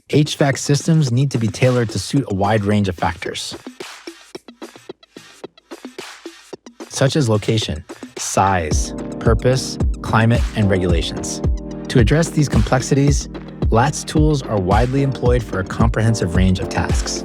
HVAC systems need to be tailored to suit a wide range of factors, such as location, size, purpose, climate, and regulations. To address these complexities, LATS tools are widely employed for a comprehensive range of tasks,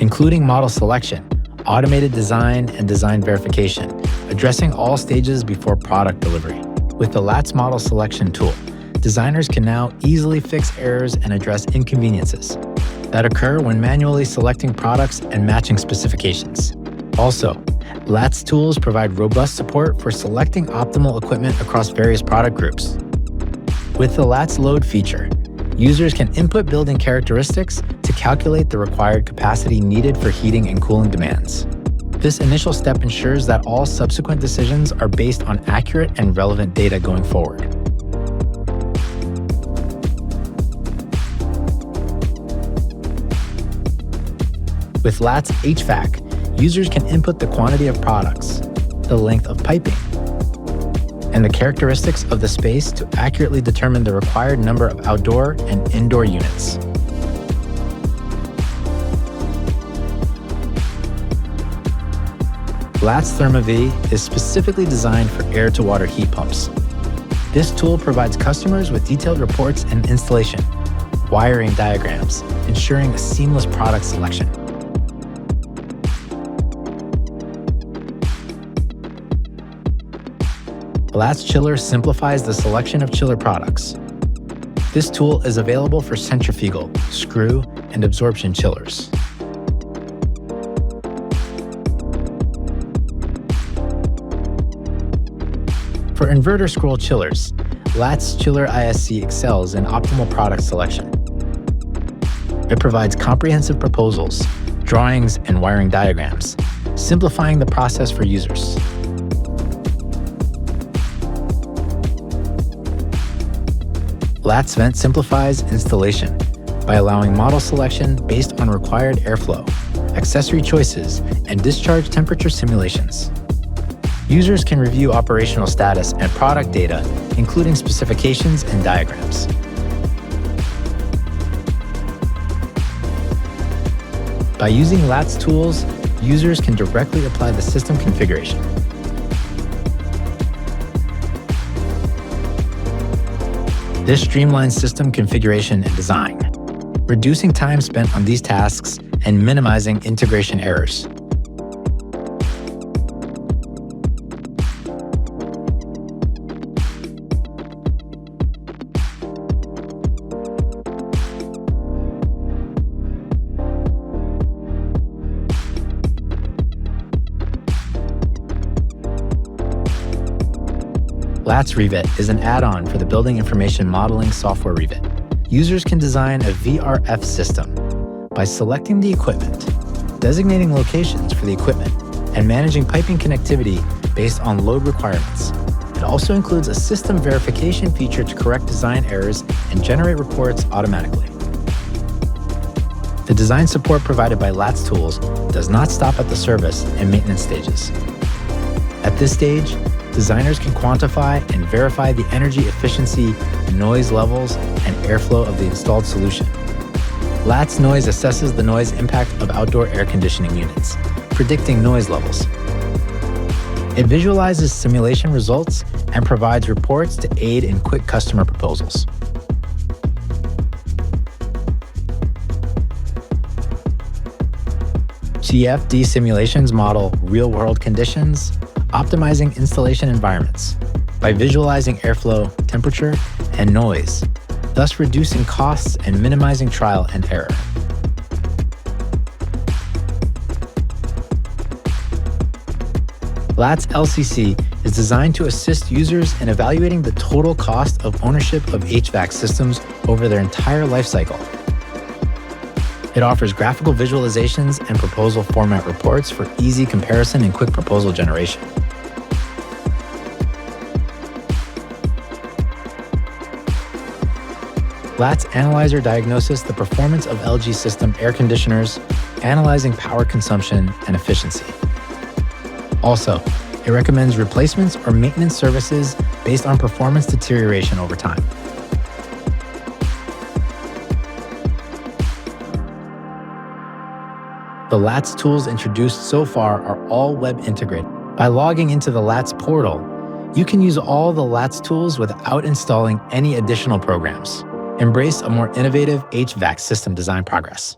including model selection, automated design, and design verification, addressing all stages before product delivery. With the LATS model selection tool, designers can now easily fix errors and address inconveniences that occur when manually selecting products and matching specifications. Also, LATS tools provide robust support for selecting optimal equipment across various product groups. With the LATS load feature, users can input building characteristics to calculate the required capacity needed for heating and cooling demands. This initial step ensures that all subsequent decisions are based on accurate and relevant data going forward. With LATS HVAC, users can input the quantity of products, the length of piping, and the characteristics of the space to accurately determine the required number of outdoor and indoor units. LATS ThermaV is specifically designed for air-to-water heat pumps. This tool provides customers with detailed reports and installation, wiring diagrams, ensuring a seamless product selection. LATS Chiller simplifies the selection of chiller products. This tool is available for centrifugal, screw, and absorption chillers. For inverter scroll chillers, LATS Chiller ISC excels in optimal product selection. It provides comprehensive proposals, drawings, and wiring diagrams, simplifying the process for users. LATS Vent simplifies installation by allowing model selection based on required airflow, accessory choices, and discharge temperature simulations. Users can review operational status and product data, including specifications and diagrams. By using LATS tools, users can directly apply the system configuration. This streamlines system configuration and design, reducing time spent on these tasks and minimizing integration errors. LATS Revit is an add-on for the Building Information Modeling software Revit. Users can design a VRF system by selecting the equipment, designating locations for the equipment, and managing piping connectivity based on load requirements. It also includes a system verification feature to correct design errors and generate reports automatically. The design support provided by LATS tools does not stop at the service and maintenance stages. At this stage, designers can quantify and verify the energy efficiency, noise levels, and airflow of the installed solution. LATS Noise assesses the noise impact of outdoor air conditioning units, predicting noise levels. It visualizes simulation results and provides reports to aid in quick customer proposals. CFD simulations model real-world conditions, optimizing installation environments by visualizing airflow, temperature, and noise, thus reducing costs and minimizing trial and error. LATS LCC is designed to assist users in evaluating the total cost of ownership of HVAC systems over their entire lifecycle. It offers graphical visualizations and proposal format reports for easy comparison and quick proposal generation. LATS Analyzer diagnoses the performance of LG system air conditioners, analyzing power consumption and efficiency. Also, It recommends replacements or maintenance services based on performance deterioration over time. The LATS tools introduced so far are all web integrated. By logging into the LATS portal, you can use all the LATS tools without installing any additional programs. Embrace a more innovative HVAC system design progress.